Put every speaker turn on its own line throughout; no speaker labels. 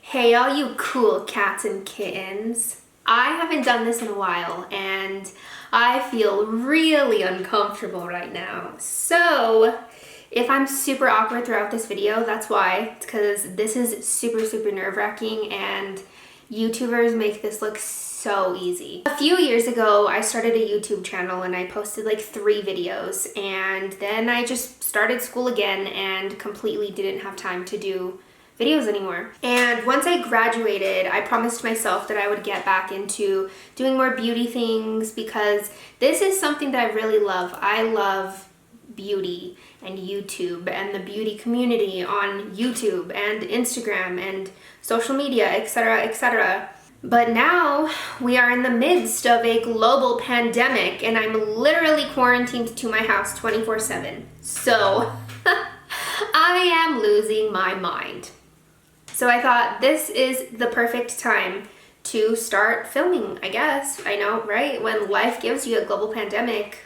Hey, all you cool cats and kittens. I haven't done this in a while and I feel really uncomfortable right now. So if I'm super awkward throughout this video, that's why. It's because this is super nerve-wracking and YouTubers make this look so easy. A few years ago, I started a YouTube channel and I posted like 3 videos, and then I just started school again and completely didn't have time to do videos anymore. And once I graduated, I promised myself that I would get back into doing more beauty things because this is something that I really love. I love beauty and YouTube and the beauty community on YouTube and Instagram and social media, etc., etc. But now we are in the midst of a global pandemic and I'm literally quarantined to my house 24/7. So I am losing my mind. So I thought this is the perfect time to start filming, I guess. I know, right? When life gives you a global pandemic,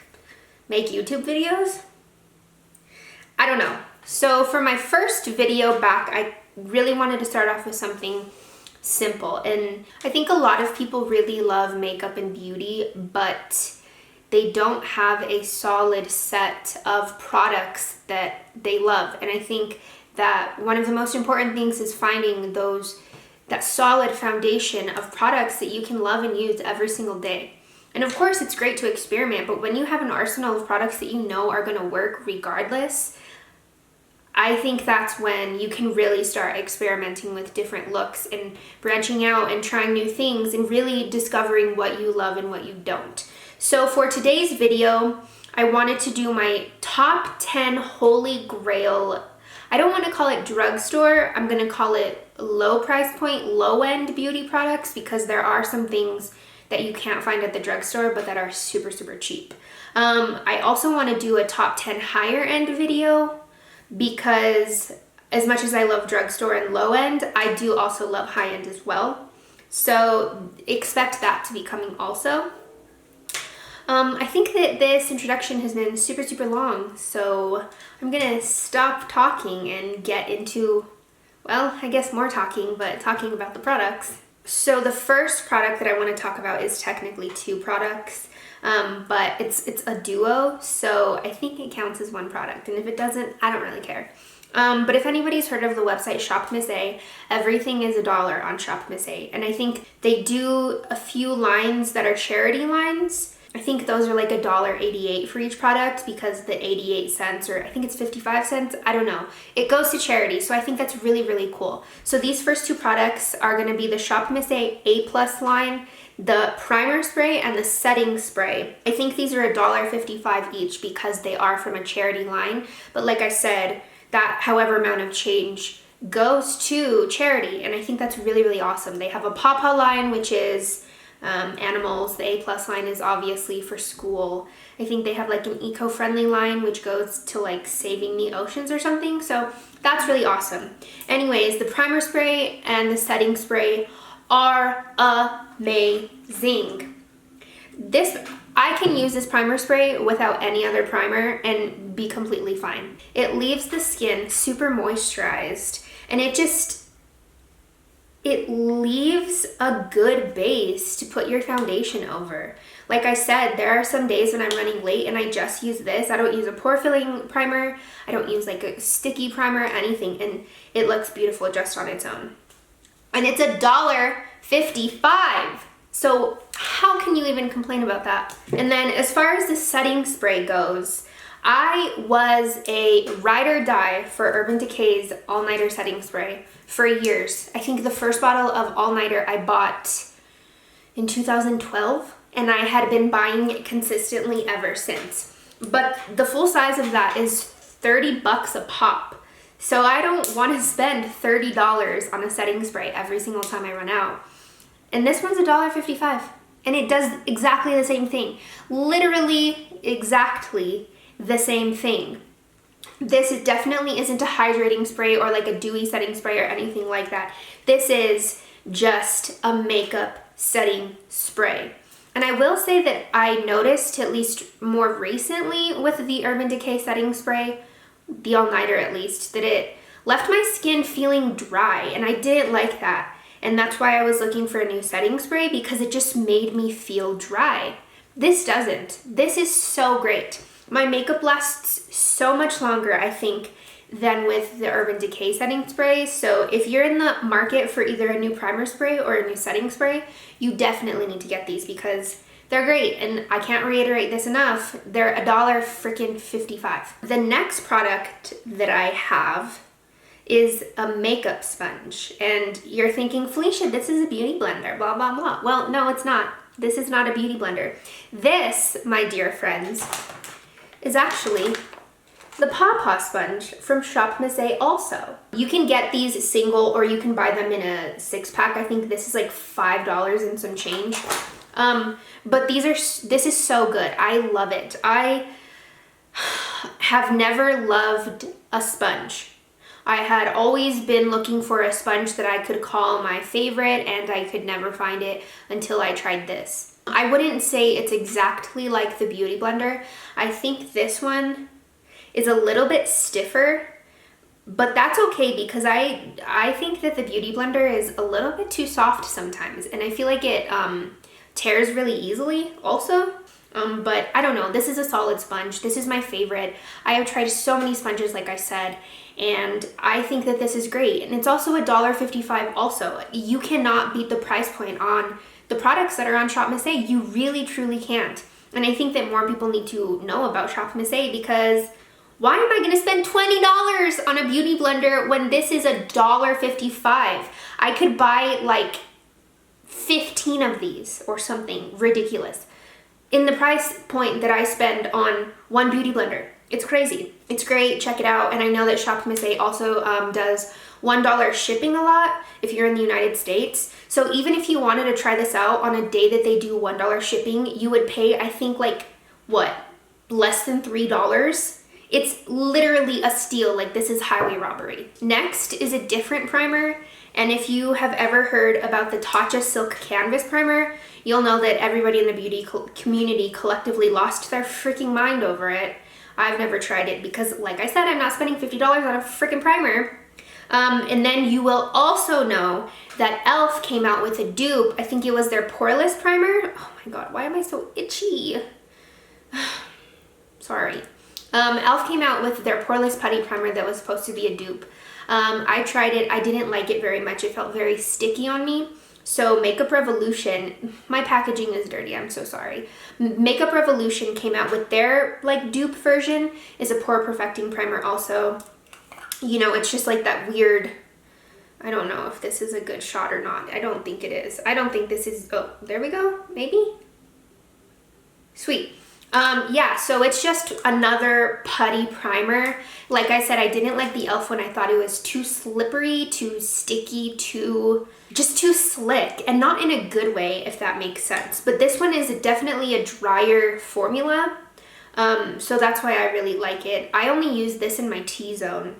make YouTube videos? I don't know. So for my first video back, I really wanted to start off with something simple. And I think a lot of people really love makeup and beauty, but they don't have a solid set of products that they love. And I think that one of the most important things is finding that solid foundation of products that you can love and use every single day. And of course, it's great to experiment, but when you have an arsenal of products that you know are going to work regardless, I think that's when you can really start experimenting with different looks and branching out and trying new things and really discovering what you love and what you don't. So for today's video, I wanted to do my top 10 holy grail. I don't want to call it drugstore. I'm going to call it low price point, low end beauty products, because there are some things that you can't find at the drugstore but that are super cheap. I also want to do a top 10 higher end video because as much as I love drugstore and low end, I do also love high end as well. So expect that to be coming also. I think that this introduction has been super long, so I'm gonna stop talking and get into, well, I guess more talking, but talking about the products. So the first product that I want to talk about is technically 2 products, but it's a duo, so I think it counts as one product, and if it doesn't, I don't really care. But if anybody's heard of the website Shop Miss A, everything is $1 on Shop Miss A, and I think they do a few lines that are charity lines. I think those are like $1.88 for each product because the 88 cents, or I think it's 55 cents, I don't know. It goes to charity, so I think that's really cool. So these first 2 products are gonna be the Shop Miss A A+ line, the primer spray and the setting spray. I think these are $1.55 each because they are from a charity line, but like I said, that however amount of change goes to charity, and I think that's really awesome. They have a Pawpaw line, which is animals. The A+ line is obviously for school. I think they have like an eco-friendly line which goes to like saving the oceans or something, so that's really awesome. Anyways, the primer spray and the setting spray are amazing. I can use this primer spray without any other primer and be completely fine. It leaves the skin super moisturized, and it leaves a good base to put your foundation over. Like I said, there are some days when I'm running late and I just use this. I don't use a pore filling primer. I don't use like a sticky primer, anything, and it looks beautiful just on its own. And it's $1.55. So how can you even complain about that? And then as far as the setting spray goes, I was a ride or die for Urban Decay's All Nighter setting spray for years. I think the first bottle of All Nighter I bought in 2012, and I had been buying it consistently ever since. But the full size of that is $30 a pop. So I don't want to spend $30 on a setting spray every single time I run out. And this one's $1.55, and it does exactly the same thing. Literally exactly the same thing. This definitely isn't a hydrating spray or like a dewy setting spray or anything like that. This is just a makeup setting spray. And I will say that I noticed, at least more recently with the Urban Decay setting spray, the All Nighter at least, that it left my skin feeling dry, and I didn't like that. And that's why I was looking for a new setting spray, because it just made me feel dry. This doesn't. This is so great. My makeup lasts so much longer, I think, than with the Urban Decay setting spray. So if you're in the market for either a new primer spray or a new setting spray, you definitely need to get these because they're great. And I can't reiterate this enough. They're $1.55. The next product that I have is a makeup sponge. And you're thinking, Felicia, this is a beauty blender, blah, blah, blah. Well, no, it's not. This is not a beauty blender. This, my dear friends, is actually the Paw sponge from Shop Masay also. You can get these single or you can buy them in a 6-pack. I think this is like $5 and some change. But this is so good. I love it. I have never loved a sponge. I had always been looking for a sponge that I could call my favorite, and I could never find it until I tried this. I wouldn't say it's exactly like the Beauty Blender. I think this one is a little bit stiffer, but that's okay because I think that the Beauty Blender is a little bit too soft sometimes, and I feel like it tears really easily also. But I don't know, this is a solid sponge. This is my favorite. I have tried so many sponges, like I said, and I think that this is great. And it's also $1.55 also. You cannot beat the price point on the products that are on Shop Masay. You really, truly can't. And I think that more people need to know about Shop Masay, because why am I gonna spend $20 on a beauty blender when this is $1.55? I could buy like 15 of these or something ridiculous in the price point that I spend on one beauty blender. It's crazy. It's great. Check it out. And I know that Shop Masay also does $1 shipping a lot if you're in the United States. So even if you wanted to try this out on a day that they do $1 shipping, you would pay, I think, like, what, less than $3? It's literally a steal. Like, this is highway robbery. Next is a different primer. And if you have ever heard about the Tatcha Silk Canvas Primer, you'll know that everybody in the beauty community collectively lost their freaking mind over it. I've never tried it because, like I said, I'm not spending $50 on a freaking primer. And then you will also know that e.l.f. came out with a dupe. I think it was their Poreless Primer. Oh my god, why am I so itchy? Sorry. e.l.f. came out with their Poreless Putty Primer that was supposed to be a dupe. I tried it. I didn't like it very much. It felt very sticky on me. So Makeup Revolution, my packaging is dirty, I'm so sorry. Makeup Revolution came out with their like dupe version. Is a pore perfecting primer also. You know, it's just like that weird, I don't know if this is a good shot or not. I don't think it is. I don't think this is, oh, there we go, maybe? Sweet. Yeah, so it's just another putty primer. Like I said, I didn't like the e.l.f. one. I thought it was too slippery, too sticky, just too slick, and not in a good way, if that makes sense. But this one is definitely a drier formula, so that's why I really like it. I only use this in my T-zone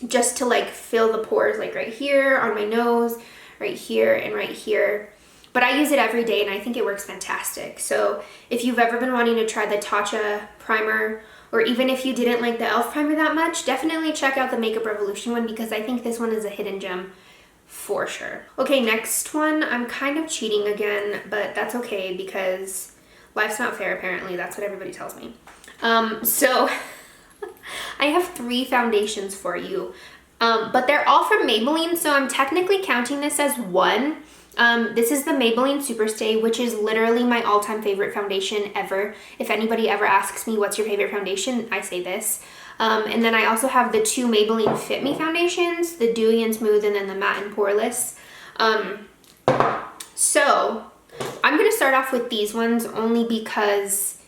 just to like fill the pores, like right here on my nose, right here, and right here. But I use it every day and I think it works fantastic. So if you've ever been wanting to try the Tatcha primer, or even if you didn't like the e.l.f. primer that much, definitely check out the Makeup Revolution one, because I think this one is a hidden gem for sure. Okay, next one. I'm kind of cheating again, but that's okay because life's not fair apparently. That's what everybody tells me. So I have 3 foundations for you, but they're all from Maybelline, so I'm technically counting this as one. This is the Maybelline Superstay, which is literally my all-time favorite foundation ever. If anybody ever asks me what's your favorite foundation, I say this. And then I also have the 2 Maybelline Fit Me foundations, the Dewy and Smooth and then the Matte and Poreless. So I'm going to start off with these ones only because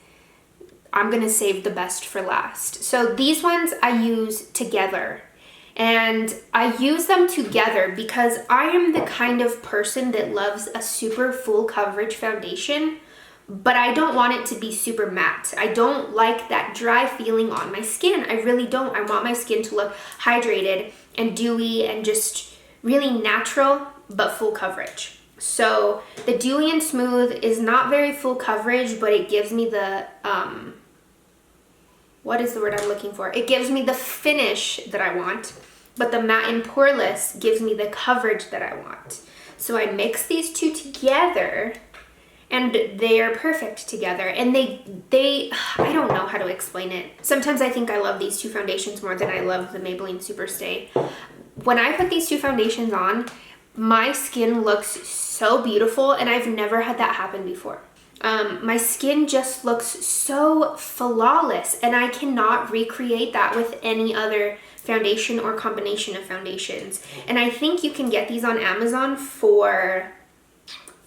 I'm going to save the best for last. So these ones I use together. And I use them together because I am the kind of person that loves a super full coverage foundation, but I don't want it to be super matte. I don't like that dry feeling on my skin. I really don't. I want my skin to look hydrated and dewy and just really natural, but full coverage. So the Dewy and Smooth is not very full coverage, but it gives me the, what is the word I'm looking for? It gives me the finish that I want. but the matte and poreless gives me the coverage that I want. So I mix these two together and they are perfect together. And they I don't know how to explain it. Sometimes I think I love these two foundations more than I love the Maybelline Superstay. When I put these two foundations on, my skin looks so beautiful, and I've never had that happen before. My skin just looks so flawless, and I cannot recreate that with any other foundation or combination of foundations. And I think you can get these on Amazon for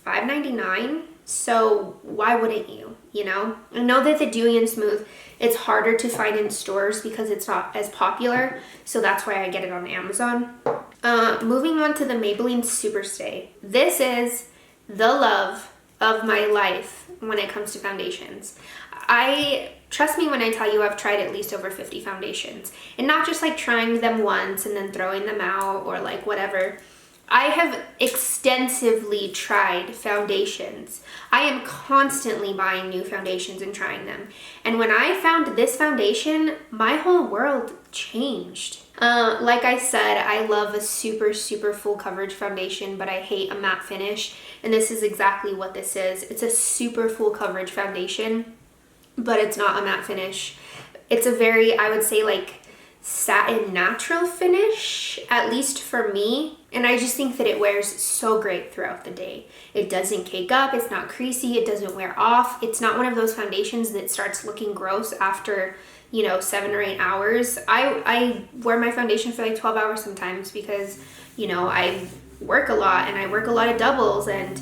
$5.99. So why wouldn't you, you know? I know that the Dewy and Smooth, it's harder to find in stores because it's not as popular. So that's why I get it on Amazon. Moving on to the Maybelline Superstay. This is the love of my life when it comes to foundations. Trust me when I tell you I've tried at least over 50 foundations. And not just like trying them once and then throwing them out or like whatever. I have extensively tried foundations. I am constantly buying new foundations and trying them. And when I found this foundation, my whole world changed. Like I said, I love a super full coverage foundation, but I hate a matte finish. And this is exactly what this is. It's a super full coverage foundation, but it's not a matte finish. It's a very, I would say, like satin natural finish, at least for me. And I just think that it wears so great throughout the day. It doesn't cake up, it's not creasy, it doesn't wear off. It's not one of those foundations that starts looking gross after, 7 or 8 hours. I wear my foundation for like 12 hours sometimes because, I work a lot and I work a lot of doubles, and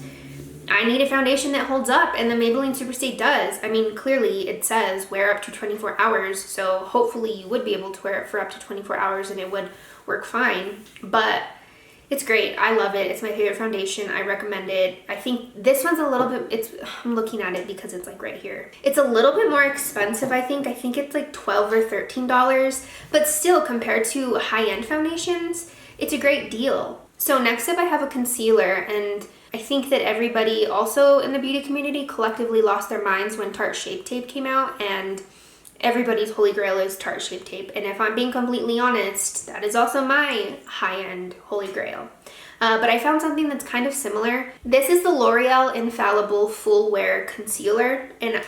I need a foundation that holds up, and the Maybelline Superstay does. I mean, clearly it says wear up to 24 hours, so hopefully you would be able to wear it for up to 24 hours and it would work fine. But it's great. I love it. It's my favorite foundation. I recommend it. I think this one's a little bit, I'm looking at it because it's like right here. It's a little bit more expensive, I think. I think it's like $12 or $13, but still compared to high-end foundations, it's a great deal. So next up I have a concealer, and I think that everybody also in the beauty community collectively lost their minds when Tarte Shape Tape came out, and everybody's holy grail is Tarte Shape Tape. And if I'm being completely honest, that is also my high-end holy grail. But I found something that's kind of similar. This is the L'Oreal Infallible Full Wear Concealer, and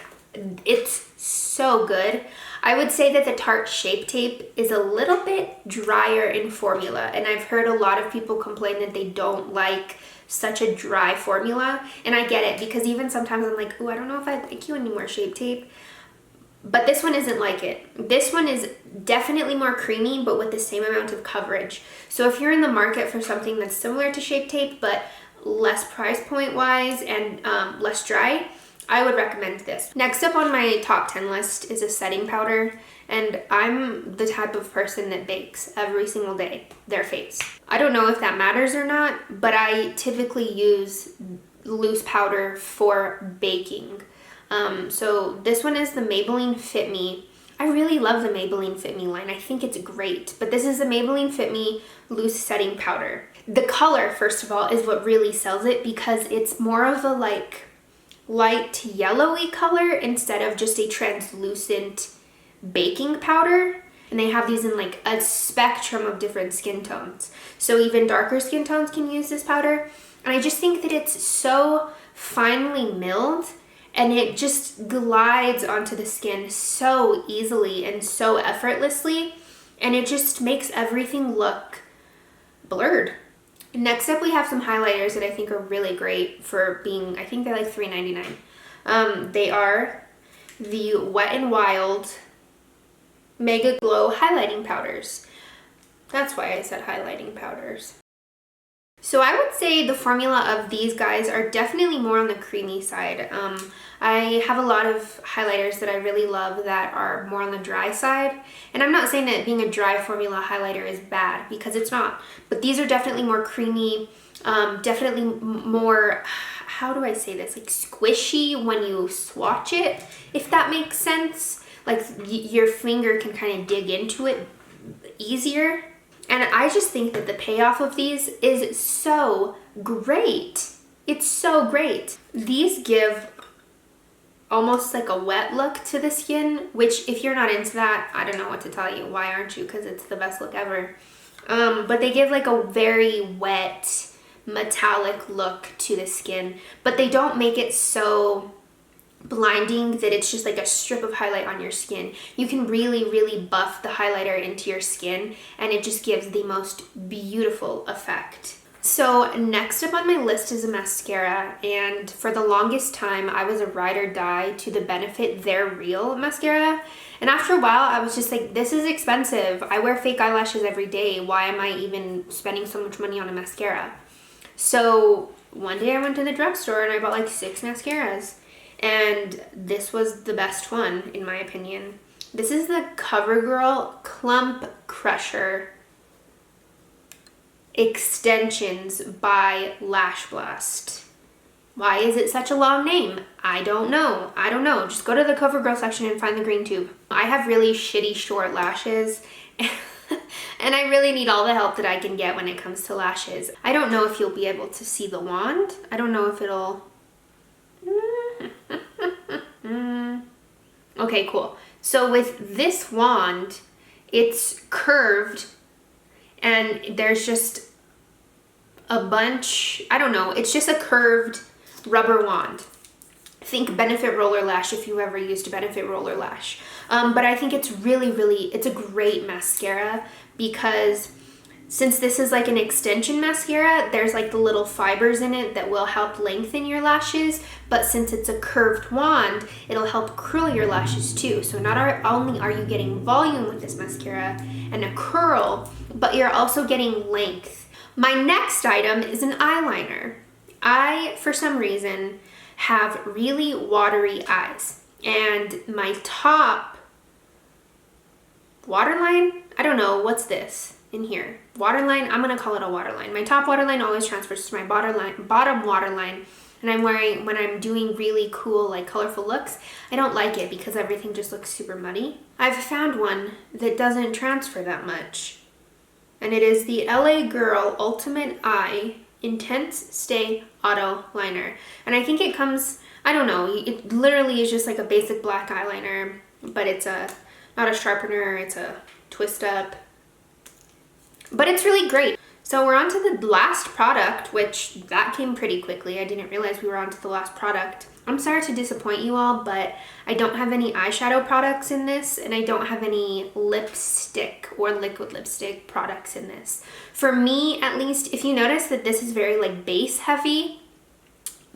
it's so good. I would say that the Tarte Shape Tape is a little bit drier in formula, and I've heard a lot of people complain that they don't like such a dry formula, and I get it, because even sometimes I'm like, oh, I don't know if I like you anymore, Shape Tape. But this one isn't like it. This one is definitely more creamy, but with the same amount of coverage. So if you're in the market for something that's similar to Shape Tape, but less price point wise and less dry, I would recommend this. Next up on my top 10 list is a setting powder, and I'm the type of person that bakes every single day their face. I don't know if that matters or not, but I typically use loose powder for baking. So this one is the Maybelline Fit Me. I really love the Maybelline Fit Me line. I think it's great, but this is the Maybelline Fit Me Loose Setting Powder. The color, first of all, is what really sells it, because it's more of a like light yellowy color instead of just a translucent baking powder. And they have these in like a spectrum of different skin tones. So even darker skin tones can use this powder. And I just think that it's so finely milled, and it just glides onto the skin so easily and so effortlessly. And it just makes everything look blurred. Next up, we have some highlighters that I think are really great for being, I think they're like $3.99. They are the Wet n Wild Mega Glow Highlighting Powders. That's why I said highlighting powders. So I would say the formula of these guys are definitely more on the creamy side. I have a lot of highlighters that I really love that are more on the dry side. And I'm not saying that being a dry formula highlighter is bad, because it's not. But these are definitely more creamy, definitely more, how do I say this, like squishy when you swatch it, if that makes sense. Like your finger can kind of dig into it easier. And I just think that the payoff of these is so great. It's so great. These give almost like a wet look to the skin, which if you're not into that, I don't know what to tell you. Why aren't you? Because it's the best look ever. But they give like a very wet, metallic look to the skin, but they don't make it so blinding that it's just like a strip of highlight on your skin. You can really buff the highlighter into your skin, and it just gives the most beautiful effect. So next up on my list is a mascara, and for the longest time I was a ride or die to the Benefit They're Real mascara, and after a while I was just like, this is expensive. I wear fake eyelashes every day. Why am I even spending so much money on a mascara? So one day I went to the drugstore and I bought like 6 mascaras, and this was the best one in my opinion. This is the CoverGirl Clump Crusher Extensions by Lash Blast. Why is it such a long name? I don't know. Just go to the CoverGirl section and find the green tube. I have really shitty short lashes and I really need all the help that I can get when it comes to lashes. I don't know if you'll be able to see the wand. I don't know if it'll... Okay, cool. So with this wand, it's curved and there's just a bunch, I don't know, it's just a curved rubber wand. Think Benefit Roller Lash if you ever used a Benefit Roller Lash. But I think it's it's a great mascara because since this is like an extension mascara, there's like the little fibers in it that will help lengthen your lashes, but since it's a curved wand, it'll help curl your lashes too. So not only are you getting volume with this mascara and a curl, but you're also getting length. My next item is an eyeliner. I, for some reason, have really watery eyes, and my top waterline, I don't know, what's this in here? Waterline, I'm gonna call it a waterline. My top waterline always transfers to my bottom waterline, and I'm wearing, when I'm doing really cool, like colorful looks, I don't like it because everything just looks super muddy. I've found one that doesn't transfer that much, and it is the LA Girl Ultimate Eye Intense Stay Auto Liner. And I think it comes, I don't know, it literally is just like a basic black eyeliner, but it's not a sharpener, it's a twist up. But it's really great. So we're on to the last product, which that came pretty quickly. I didn't realize we were on to the last product. I'm sorry to disappoint you all, but I don't have any eyeshadow products in this, and I don't have any lipstick or liquid lipstick products in this. For me, at least, if you notice that this is very like base heavy,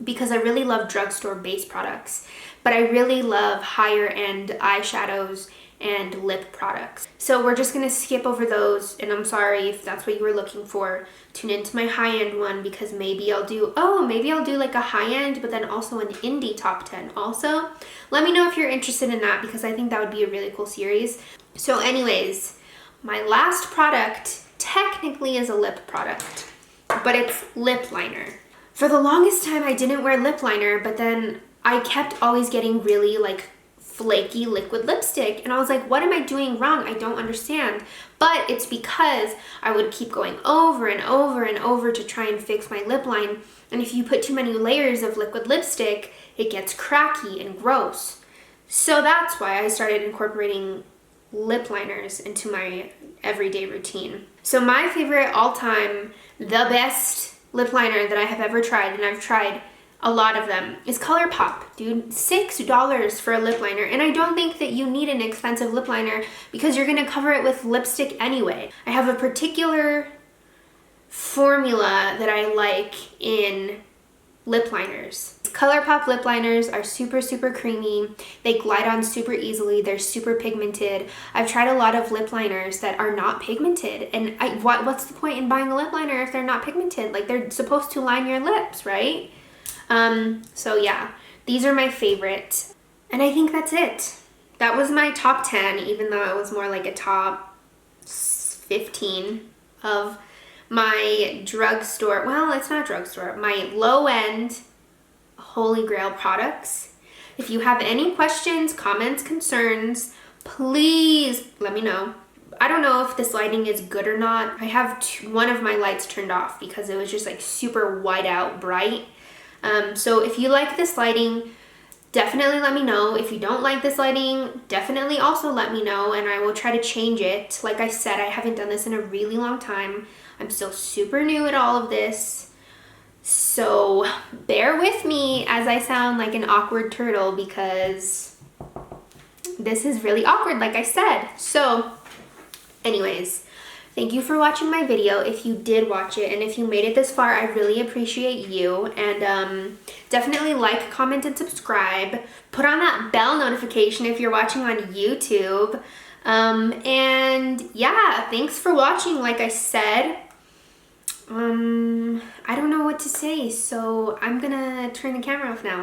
because I really love drugstore base products, but I really love higher end eyeshadows and lip products. So we're just gonna skip over those, and I'm sorry if that's what you were looking for. Tune into my high-end one because maybe I'll do like a high-end, but then also an indie top 10 also. Let me know if you're interested in that because I think that would be a really cool series. So anyways, my last product technically is a lip product, but it's lip liner. For the longest time I didn't wear lip liner, but then I kept always getting really like flaky liquid lipstick, and I was like, what am I doing wrong? I don't understand. But it's because I would keep going over and over and over to try and fix my lip line, and if you put too many layers of liquid lipstick, it gets cracky and gross. So that's why I started incorporating lip liners into my everyday routine. So my favorite all-time, the best lip liner that I have ever tried, and I've tried a lot of them, is ColourPop, dude. $6 for a lip liner, and I don't think that you need an expensive lip liner because you're gonna cover it with lipstick anyway. I have a particular formula that I like in lip liners. ColourPop lip liners are super creamy. They glide on super easily. They're super pigmented. I've tried a lot of lip liners that are not pigmented, and what's the point in buying a lip liner if they're not pigmented? Like, they're supposed to line your lips, right? So yeah, these are my favorite, and I think that's it. That was my top 10, even though it was more like a top 15 of my drugstore, well, it's not drugstore, my low-end Holy Grail products. If you have any questions, comments, concerns, please let me know. I don't know if this lighting is good or not. I have one of my lights turned off because it was just like super white out bright. So if you like this lighting, Definitely let me know. If you don't like this lighting, definitely also let me know and I will try to change it. Like I said, I haven't done this in a really long time. I'm still super new at all of this. So bear with me as I sound like an awkward turtle because this is really awkward, like I said. So anyways, thank you for watching my video. If you did watch it and if you made it this far, I really appreciate you. And definitely like, comment, and subscribe. Put on that bell notification if you're watching on YouTube. And yeah, thanks for watching. Like I said, I don't know what to say, so I'm gonna turn the camera off now.